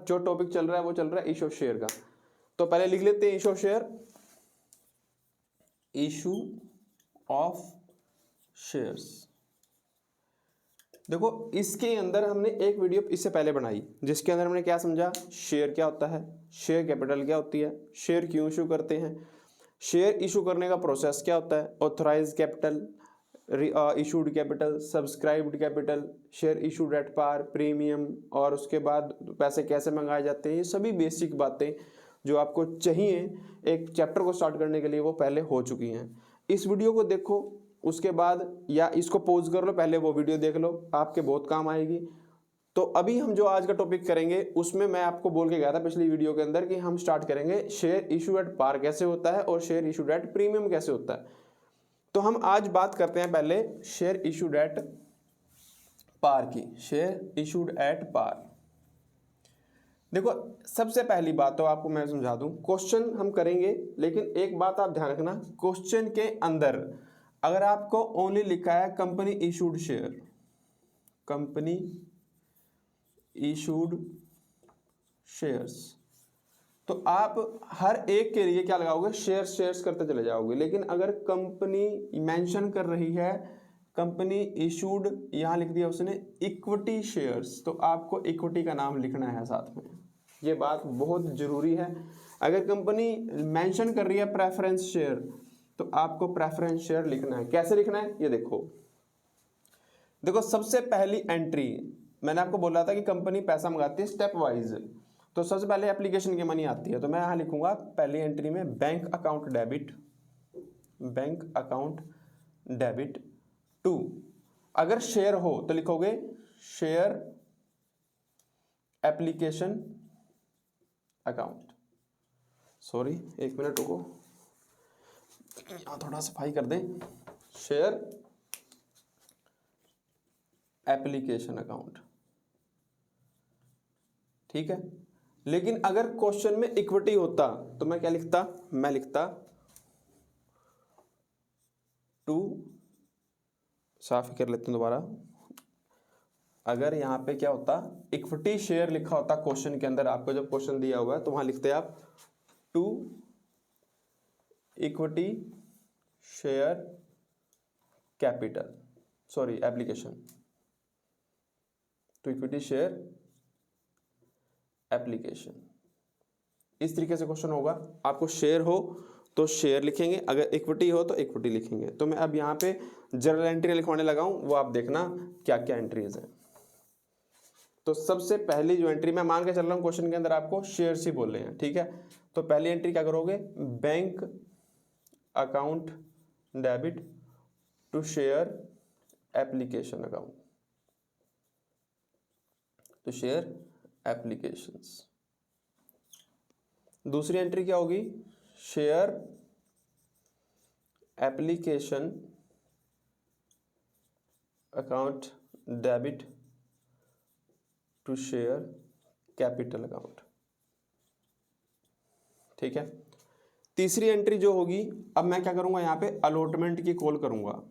जो टॉपिक चल रहा है वो चल रहा है इशू ऑफ शेयर का। तो पहले लिख लेते हैं issue of share, issue of shares. देखो इसके अंदर हमने एक वीडियो इससे पहले बनाई जिसके अंदर हमने क्या समझा, शेयर क्या होता है, शेयर कैपिटल क्या होती है, शेयर क्यों इशू करते हैं, शेयर इशू करने का प्रोसेस क्या होता है, authorise capital, issued capital, subscribed capital, share issued at par, premium, और उसके बाद पैसे कैसे मंगाए जाते हैं। ये सभी बेसिक बातें जो आपको चाहिए एक चैप्टर को स्टार्ट करने के लिए वो पहले हो चुकी हैं। इस वीडियो को देखो, उसके बाद या इसको पॉज कर लो, पहले वो वीडियो देख लो, आपके बहुत काम आएगी। तो अभी हम जो आज का टॉपिक करेंगे उसमें मैं आपको बोल के गया था पिछली वीडियो के अंदर कि हम स्टार्ट करेंगे शेयर इशू एट पार कैसे होता है और शेयर इशूड एट प्रीमियम कैसे होता है। तो हम आज बात करते हैं पहले शेयर इशूड एट पार की, शेयर इशूड एट पार। देखो सबसे पहली बात तो आपको मैं समझा दूं, क्वेश्चन हम करेंगे लेकिन एक बात आप ध्यान रखना, क्वेश्चन के अंदर अगर आपको ओनली लिखा है company issued share, company issued shares, तो आप हर एक के लिए क्या लगाओगे, शेयर्स शेयर्स करते चले जाओगे। लेकिन अगर कंपनी मेंशन कर रही है कंपनी इशूड, यहां लिख दिया उसने इक्विटी शेयर्स, तो आपको इक्विटी का नाम लिखना है साथ में। ये बात बहुत जरूरी है। अगर कंपनी मेंशन कर रही है प्रेफरेंस शेयर, तो आपको प्रेफरेंस शेयर लिखना है। कैसे लिखना है ये देखो, देखो सबसे पहली एंट्री मैंने आपको बोला था कि कंपनी पैसा मंगाती है स्टेप वाइज, तो सबसे पहले एप्लीकेशन की मनी आती है। तो मैं यहां लिखूंगा पहली एंट्री में bank account debit, bank account debit to, अगर शेयर हो तो लिखोगे शेयर एप्लीकेशन अकाउंट। सॉरी एक मिनट रुको, यहां थोड़ा सफाई कर दें, शेयर एप्लीकेशन अकाउंट, ठीक है। लेकिन अगर क्वेश्चन में इक्विटी होता तो मैं क्या लिखता, मैं लिखता टू, साफ कर लेते हैं दोबारा, अगर यहां पे क्या होता इक्विटी शेयर लिखा होता क्वेश्चन के अंदर, आपको जब क्वेश्चन दिया हुआ है तो वहां लिखते आप to equity share capital, sorry application, to equity share application. इस तरीके से क्वेश्चन होगा, आपको शेयर हो तो शेयर लिखेंगे, अगर इक्विटी हो तो इक्विटी लिखेंगे। तो मैं अब यहाँ पे जर्नल एंट्री लिखवाने लगा हूं, वो आप देखना क्या क्या एंट्रीज हैं। तो सबसे पहली जो एंट्री मैं मान के चल रहा हूं क्वेश्चन के अंदर आपको शेयर्स ही बोल रहे हैं, ठीक है। तो पहली एंट्री क्या करोगे, bank account debit to share application account, to share applications. दूसरी एंट्री क्या होगी, share application account debit to share capital account, ठीक है। तीसरी एंट्री जो होगी, अब मैं क्या करूंगा यहां पे अलॉटमेंट की कॉल करूंगा,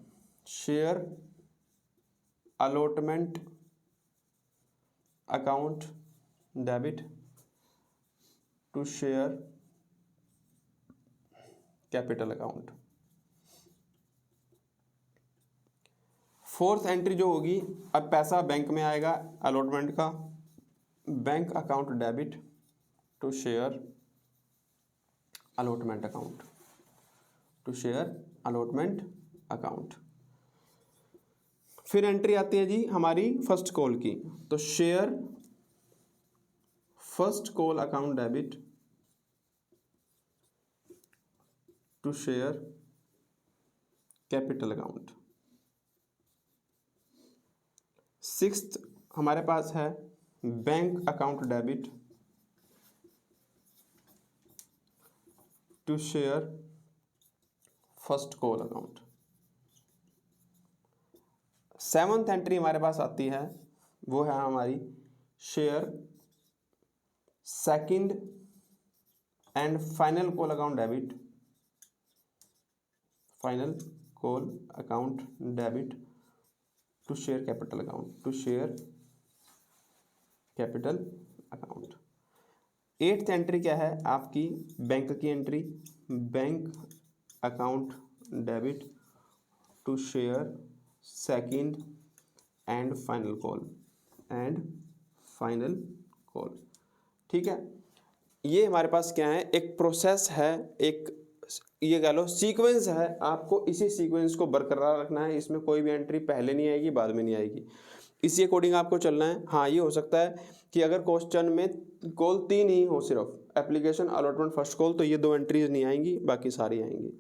share allotment account debit to share capital account. Fourth entry जो होगी, अब पैसा बैंक में आएगा अलॉटमेंट का, bank account debit to share allotment account, to share allotment account. फिर एंट्री आती है जी हमारी फर्स्ट कॉल की, तो share first call account debit to share capital account. Sixth हमारे पास है bank account debit to share first call account. Seventh entry हमारे पास आती है, वो है हमारी share second and final call account debit, final call account debit to share capital account, to share capital account. 8th entry क्या है आपकी, बैंक की entry, bank account debit to share second and final call. ठीक है, ये हमारे पास क्या है, एक प्रोसेस है, एक ये कह लो सीक्वेंस है, आपको इसी सीक्वेंस को बरकरार रखना है। इसमें कोई भी एंट्री पहले नहीं आएगी, बाद में नहीं आएगी, इसी अकॉर्डिंग आपको चलना है। हाँ, ये हो सकता है कि अगर क्वेश्चन में कॉल 3 ही हो, सिर्फ एप्लीकेशन, अलॉटमेंट, फर्स्ट कॉल, तो ये 2 एंट्रीज नहीं आएंगी, बाकी सारी आएंगी।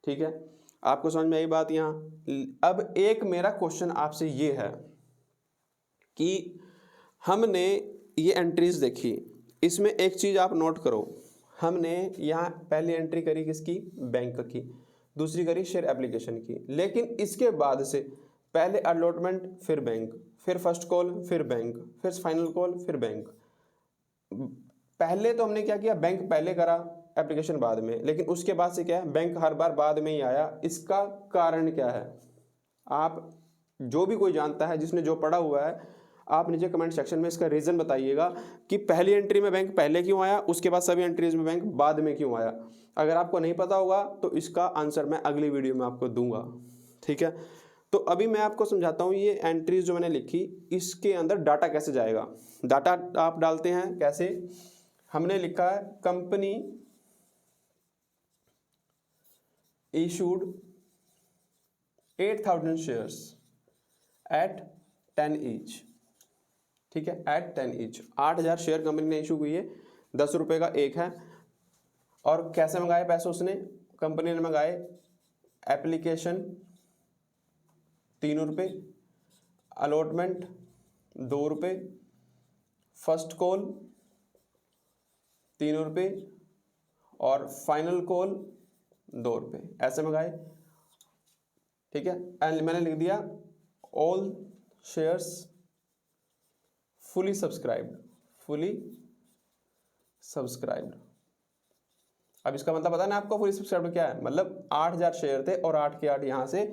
ठीक है, आपको समझ में आई बात यहाँ। अब एक मेरा क्वेश्चन आपसे ये है कि हमने ये एंट्रीज देखी, इसमें एक चीज़ आप नोट करो, हमने यहाँ पहली एंट्री करी किसकी, बैंक की, दूसरी करी शेयर एप्लीकेशन की, लेकिन इसके बाद से पहले अलॉटमेंट, फिर बैंक, फिर फर्स्ट कॉल, फिर बैंक, फिर फाइनल कॉल, फिर बैंक। पहले तो हमने क्या किया, बैंक पहले करा, एप्लीकेशन बाद में, लेकिन उसके बाद से क्या है, बैंक हर बार बाद में ही आया। इसका कारण क्या है, आप जो भी कोई जानता है, जिसने जो पढ़ा हुआ है, आप नीचे कमेंट सेक्शन में इसका रीज़न बताइएगा कि पहली एंट्री में बैंक पहले क्यों आया, उसके बाद सभी एंट्रीज में बैंक बाद में क्यों आया। अगर आपको नहीं पता होगा तो इसका आंसर मैं अगली वीडियो में आपको दूंगा। ठीक है, तो अभी मैं आपको समझाता हूँ ये एंट्रीज जो मैंने लिखी, इसके अंदर डाटा कैसे जाएगा। डाटा आप डालते हैं कैसे, हमने लिखा है company issued 8,000 shares at 10 each. ठीक है, एट 10 ईच, 8,000 शेयर कंपनी ने इशू हुई है, 10 रुपये का एक है। और कैसे मंगाए पैसे उसने, कंपनी ने मंगाए एप्लीकेशन 3 रुपये, अलॉटमेंट 2 रुपये, फर्स्ट कॉल 3 रुपये और फाइनल कॉल 2 रुपये, ऐसे मंगाए। ठीक है, एंड मैंने लिख दिया ऑल शेयर्स फुली सब्सक्राइब्ड। अब इसका मतलब पता ना आपको, फुली सब्सक्राइब्ड क्या है, मतलब 8,000 शेयर थे और 8 के 8 यहाँ से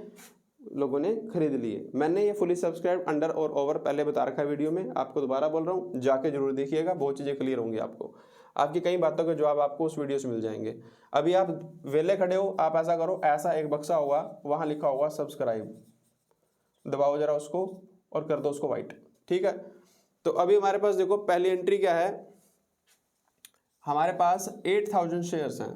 लोगों ने खरीद लिए। मैंने ये फुली सब्सक्राइब, अंडर और ओवर पहले बता रखा है वीडियो में, आपको दोबारा बोल रहा हूँ, जाके जरूर देखिएगा, बहुत चीज़ें क्लियर होंगी आपको, आपकी कई बातों के जवाब आपको उस वीडियो से मिल जाएंगे। अभी आप वेले खड़े हो, आप ऐसा करो, ऐसा एक बक्सा होगा, वहाँ लिखा होगा सब्सक्राइब, दबाओ जरा उसको और कर दो उसको वाइट। ठीक है, तो अभी हमारे पास देखो पहली एंट्री क्या है, हमारे पास 8,000 शेयर्स हैं।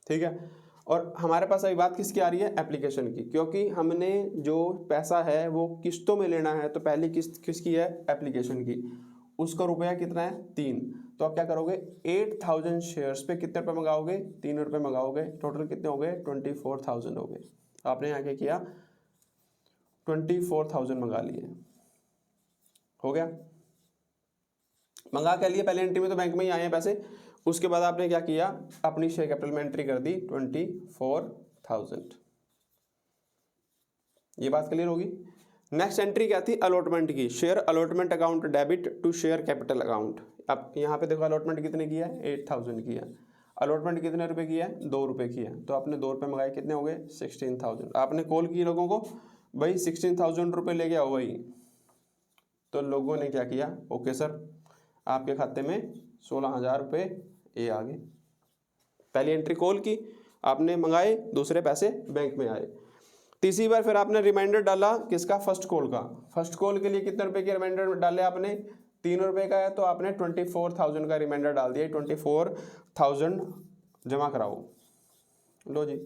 ठीक है, और हमारे पास अभी बात किसकी आ रही है, एप्लीकेशन की, क्योंकि हमने जो पैसा है वो किस्तों में लेना है, तो पहली किस्त किसकी है, एप्लीकेशन की, उसका रुपया कितना है, 3। तो आप क्या करोगे, 8,000 शेयर्स पे कितने रुपये मंगाओगे, 3 रुपये मंगाओगे, टोटल कितने हो गए, 24,000 हो गए। आपने यहाँ क्या किया, 24,000 मंगा लिए, हो गया। मंगा क्या लिए, पहले एंट्री में तो बैंक में ही आए हैं पैसे, उसके बाद आपने क्या किया, अपनी शेयर कैपिटल में एंट्री कर दी 24,000। ये बात क्लियर होगी। नेक्स्ट एंट्री क्या थी, अलॉटमेंट की, share allotment account debit to share capital account. अब यहाँ पे देखो अलॉटमेंट कितने की है, 8,000 की है, अलॉटमेंट कितने रुपए की है, 2 रुपये की है, तो आपने 2 रुपये मंगाए, कितने हो गए, 16,000। आपने कॉल की लोगों को, भाई 16,000 रुपये लेके आओ भाई, तो लोगों ने क्या किया, ओके सर, आपके खाते में 16,000 रुपये ये आ गए। पहली एंट्री कॉल की, आपने मंगाए, दूसरे पैसे बैंक में आए। तीसरी बार फिर आपने रिमाइंडर डाला किसका, फर्स्ट कॉल का, फर्स्ट कॉल के लिए कितने रुपए के रिमाइंडर डाले आपने, 3 रुपये का है, तो आपने 24,000 का रिमाइंडर डाल दिया, 24,000 जमा कराओ। लो जी,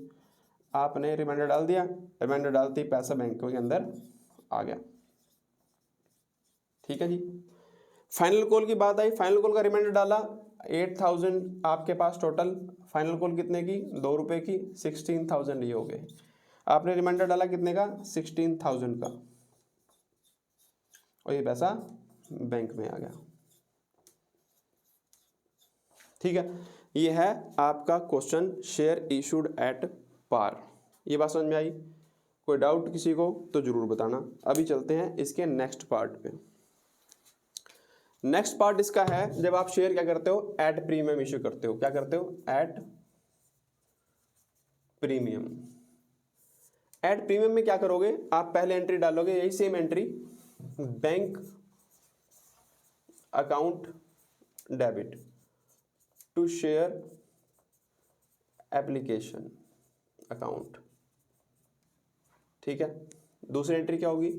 आपने रिमाइंडर डाल दिया, रिमाइंडर डालते ही पैसा बैंक के अंदर आ गया। ठीक है जी, फाइनल कॉल की बात आई, फाइनल कॉल का रिमाइंडर डाला, 8,000 आपके पास टोटल, फाइनल कॉल कितने की, 2 रुपये की, 16,000 ये हो गए। आपने रिमाइंडर डाला कितने का, 16,000 का, और ये पैसा बैंक में आ गया। ठीक है, ये है आपका question, share issued at par. ये बात समझ में आई, कोई डाउट किसी को तो जरूर बताना। अभी चलते हैं इसके नेक्स्ट पार्ट पे। नेक्स्ट पार्ट इसका है, जब आप शेयर क्या करते हो, एट प्रीमियम इश्यू करते हो। क्या करते हो, एट प्रीमियम। एट प्रीमियम में क्या करोगे, आप पहले एंट्री डालोगे, यही same entry, bank account debit to share application account. ठीक है, दूसरी एंट्री क्या होगी,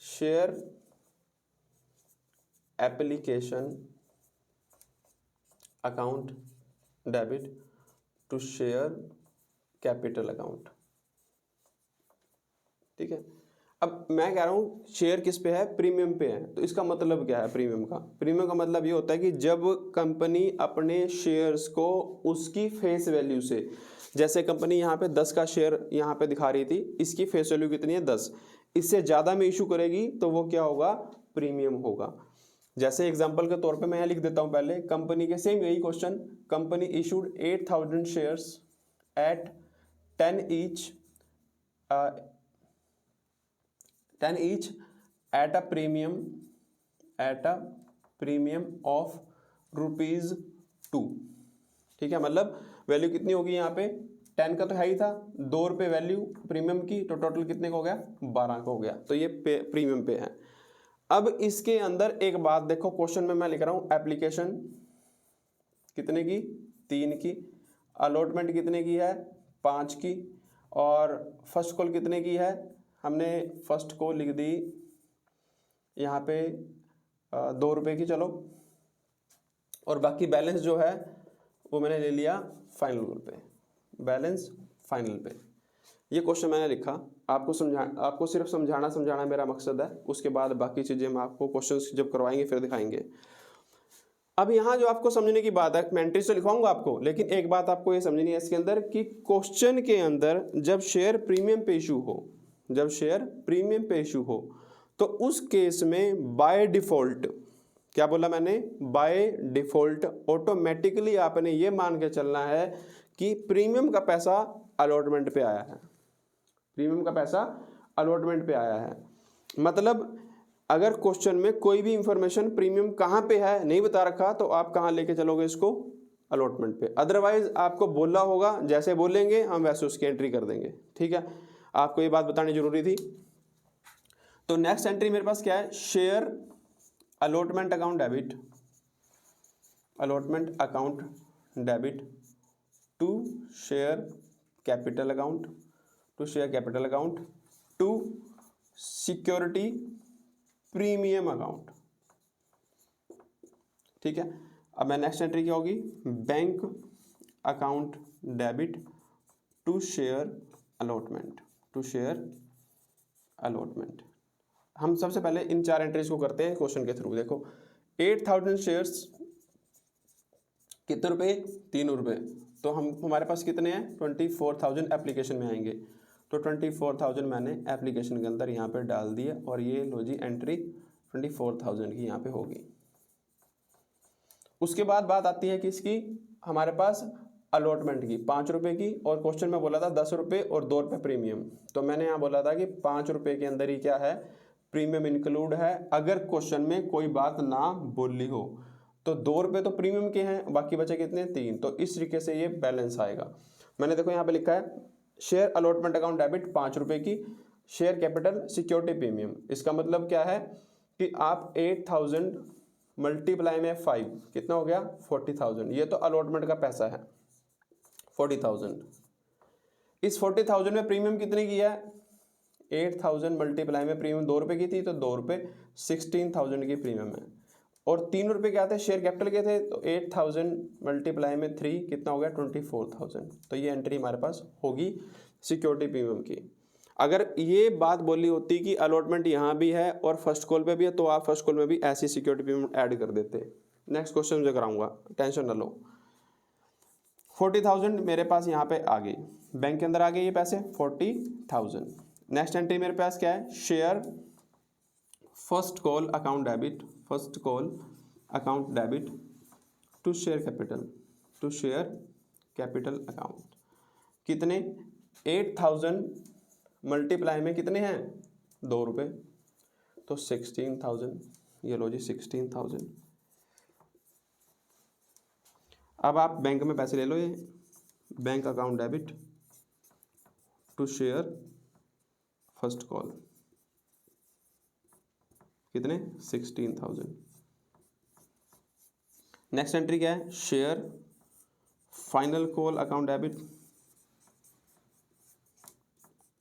share application account debit to share capital account. ठीक है, अब मैं कह रहा हूँ शेयर किस पे है, प्रीमियम पे है। तो इसका मतलब क्या है प्रीमियम का, प्रीमियम का मतलब ये होता है कि जब कंपनी अपने शेयर्स को उसकी फेस वैल्यू से, जैसे कंपनी यहाँ पे 10 का शेयर यहाँ पे दिखा रही थी, इसकी फेस वैल्यू कितनी है 10, इससे ज़्यादा में इशू करेगी तो वो क्या होगा, प्रीमियम होगा। जैसे एग्जांपल के तौर पे मैं यहाँ लिख देता हूँ पहले, कंपनी के सेम यही question, company issued 8000 shares at 10 each at a premium of ₹2। ठीक है, मतलब वैल्यू कितनी होगी यहाँ पे, 10 का तो है ही था, 2 रुपये वैल्यू प्रीमियम की, तो टोटल कितने का हो गया, 12 का हो गया। तो ये प्रीमियम पे है। अब इसके अंदर एक बात देखो, क्वेश्चन में मैं लिख रहा हूँ एप्लीकेशन कितने की, 3 की, अलॉटमेंट कितने की है, 5 की, और फर्स्ट कॉल कितने की है, हमने फर्स्ट को लिख दी यहाँ पे 2 रुपये की, चलो, और बाकी बैलेंस जो है वो मैंने ले लिया फाइनल कॉल पे, बैलेंस फाइनल पे। ये क्वेश्चन मैंने लिखा, आपको सिर्फ समझाना मेरा मकसद है, उसके बाद बाकी चीज़ें हम आपको क्वेश्चंस जब करवाएंगे फिर दिखाएंगे। अब यहाँ जो आपको समझने की बात है, मैं एंट्री से लिखवाऊंगा आपको, लेकिन एक बात आपको ये समझनी है इसके अंदर कि क्वेश्चन के अंदर जब शेयर प्रीमियम पे इशू हो, तो उस केस में बाय डिफॉल्ट, क्या बोला मैंने, बाय डिफॉल्ट ऑटोमेटिकली आपने ये मान के चलना है कि प्रीमियम का पैसा अलॉटमेंट पे आया है, प्रीमियम का पैसा अलॉटमेंट पे आया है। मतलब अगर क्वेश्चन में कोई भी इंफॉर्मेशन प्रीमियम कहाँ पे है नहीं बता रखा, तो आप कहाँ लेके चलोगे इसको, अलॉटमेंट पे। अदरवाइज आपको बोला होगा, जैसे बोलेंगे हम वैसे उसकी एंट्री कर देंगे। ठीक है, आपको ये बात बतानी जरूरी थी। तो नेक्स्ट एंट्री मेरे पास क्या है, share allotment account debit to share capital account to security premium account. ठीक है, अब मैं नेक्स्ट एंट्री क्या होगी, bank account debit to share allotment. हम सबसे पहले इन 4 एंट्रीज को करते हैं क्वेश्चन के थ्रू। देखो 8000 शेयर्स कितने रुपए, 3 रुपये, तो हमारे पास कितने हैं, 24,000 एप्लीकेशन में आएंगे, तो 24,000 मैंने एप्लीकेशन के अंदर यहाँ पे डाल दिए, और ये लो जी एंट्री 24,000 की यहाँ पे होगी। उसके बाद बात आती है किसकी, हमारे पास अलॉटमेंट की, 5 रुपये की, और क्वेश्चन में बोला था 10 रुपये और 2 रुपये प्रीमियम, तो मैंने यहाँ बोला था कि 5 रुपये के अंदर ही क्या है, प्रीमियम इंक्लूड है। अगर क्वेश्चन में कोई बात ना बोली हो तो 2 रुपये तो प्रीमियम के हैं, बाकी बचे कितने, 3, तो इस तरीके से ये बैलेंस आएगा। मैंने देखो यहाँ पे लिखा है शेयर अलॉटमेंट अकाउंट डेबिट 5 रुपये की, शेयर कैपिटल सिक्योरिटी प्रीमियम। इसका मतलब क्या है कि आप 8000 मल्टीप्लाई में 5 कितना हो गया, 40,000। ये तो अलॉटमेंट का पैसा है 40,000। इस 40,000 में प्रीमियम कितने की है, 8000 मल्टीप्लाई में प्रीमियम 2 रुपये की थी, तो 2 रुपये 16,000 की प्रीमियम है, और 3 रुपये क्या थे, शेयर कैपिटल के थे, तो 8000 मल्टीप्लाई में 3 कितना हो गया, 24,000। तो ये एंट्री हमारे पास होगी सिक्योरिटी प्रीमियम की। अगर ये बात बोली होती कि अलॉटमेंट यहाँ भी है और फर्स्ट कॉल पे भी है, तो आप फर्स्ट कॉल में भी ऐसी सिक्योरिटी प्रीमियम ऐड कर देते। नेक्स्ट क्वेश्चन मुझे कराऊंगा, टेंशन ना लो। 40,000 मेरे पास यहाँ पे आ गई, बैंक के अंदर आ गए ये पैसे 40,000। नेक्स्ट एंट्री मेरे पास क्या है, share first call account debit to share capital account. कितने, 8000 मल्टीप्लाई में कितने हैं, 2 रुपये, तो 16,000। ये लो जी 16,000। अब आप बैंक में पैसे ले लो, ये bank account debit to share first call, कितने, 16,000। नेक्स्ट एंट्री क्या है, share final call account debit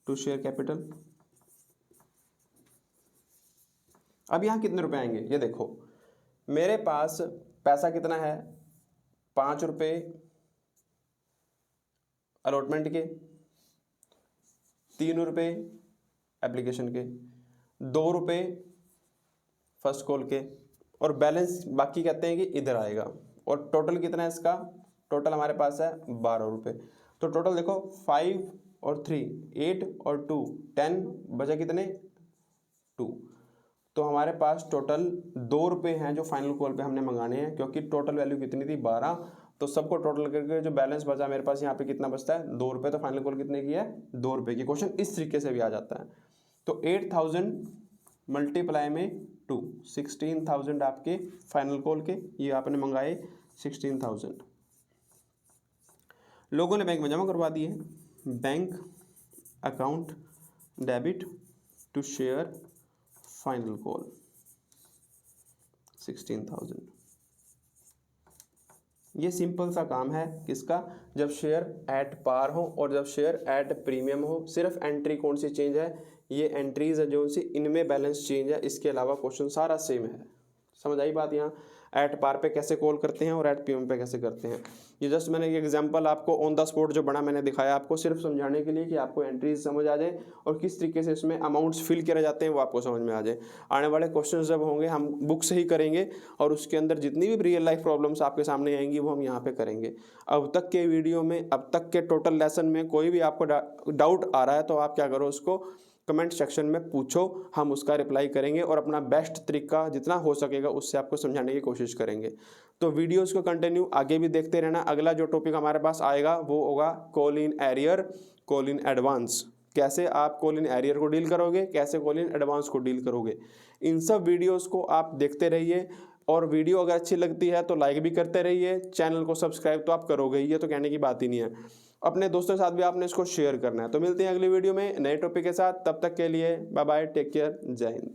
to share capital. अब यहाँ कितने रुपए आएंगे ये देखो, मेरे पास पैसा कितना है, 5 रुपये अलॉटमेंट के, 3 रुपये एप्लीकेशन के, 2 रुपये फर्स्ट कॉल के, और बैलेंस बाकी कहते हैं कि इधर आएगा। और टोटल कितना है इसका, टोटल हमारे पास है 12 रुपये। तो टोटल देखो 5 और 3 8 और 2 10 बचा कितने 2। तो हमारे पास टोटल 2 रुपये हैं जो फाइनल कॉल पे हमने मंगाने हैं, क्योंकि टोटल वैल्यू कितनी थी 12। तो सबको टोटल करके जो बैलेंस बचा मेरे पास यहाँ पे कितना बचता है 2 रुपये। तो फाइनल कॉल कितने की है 2 रुपये की। क्वेश्चन इस तरीके से भी आ जाता है। तो 8000 मल्टीप्लाई में 2 16,000 आपके फाइनल कॉल के, ये आपने मंगाए 16,000, लोगों ने बैंक में जमा करवा दिए। Bank account debit to share final call 16,000। ये सिंपल सा काम है किसका, जब शेयर एट पार हो और जब शेयर एट प्रीमियम हो। सिर्फ एंट्री कौन सी चेंज है, ये एंट्रीज है जो सी इनमें बैलेंस चेंज है, इसके अलावा क्वेश्चन सारा सेम है। समझ आई बात। यहाँ एट पार पे कैसे कॉल करते हैं और एट प्रीमियम पे कैसे करते हैं, ये जस्ट मैंने एक एग्जांपल आपको ऑन द स्पॉट जो बना मैंने दिखाया आपको, सिर्फ समझाने के लिए कि आपको एंट्रीज समझ आ जाए और किस तरीके से इसमें अमाउंट्स फिल करे जाते हैं वो आपको समझ में आ जाए। आने वाले क्वेश्चन जब होंगे हम बुक से ही करेंगे और उसके अंदर जितनी भी रियल लाइफ प्रॉब्लम्स आपके सामने आएंगी वो हम यहाँ पे करेंगे। अब तक के वीडियो में, अब तक के टोटल लेसन में कोई भी आपको डाउट आ रहा है तो आप क्या करो, उसको कमेंट सेक्शन में पूछो, हम उसका रिप्लाई करेंगे और अपना बेस्ट तरीका जितना हो सकेगा उससे आपको समझाने की कोशिश करेंगे। तो वीडियोस को कंटिन्यू आगे भी देखते रहना। अगला जो टॉपिक हमारे पास आएगा वो होगा call in arrear, call in advance. कैसे आप कॉल इन एरियर को डील करोगे, कैसे कॉल इन एडवांस को डील करोगे, इन सब वीडियोज़ को आप देखते रहिए। और वीडियो अगर अच्छी लगती है तो लाइक भी करते रहिए, चैनल को सब्सक्राइब तो आप करोगे ही, ये तो कहने की बात ही नहीं है। अपने दोस्तों के साथ भी आपने इसको शेयर करना है। तो मिलते हैं अगली वीडियो में नए टॉपिक के साथ, तब तक के लिए बाय बाय, टेक केयर, जय हिंद।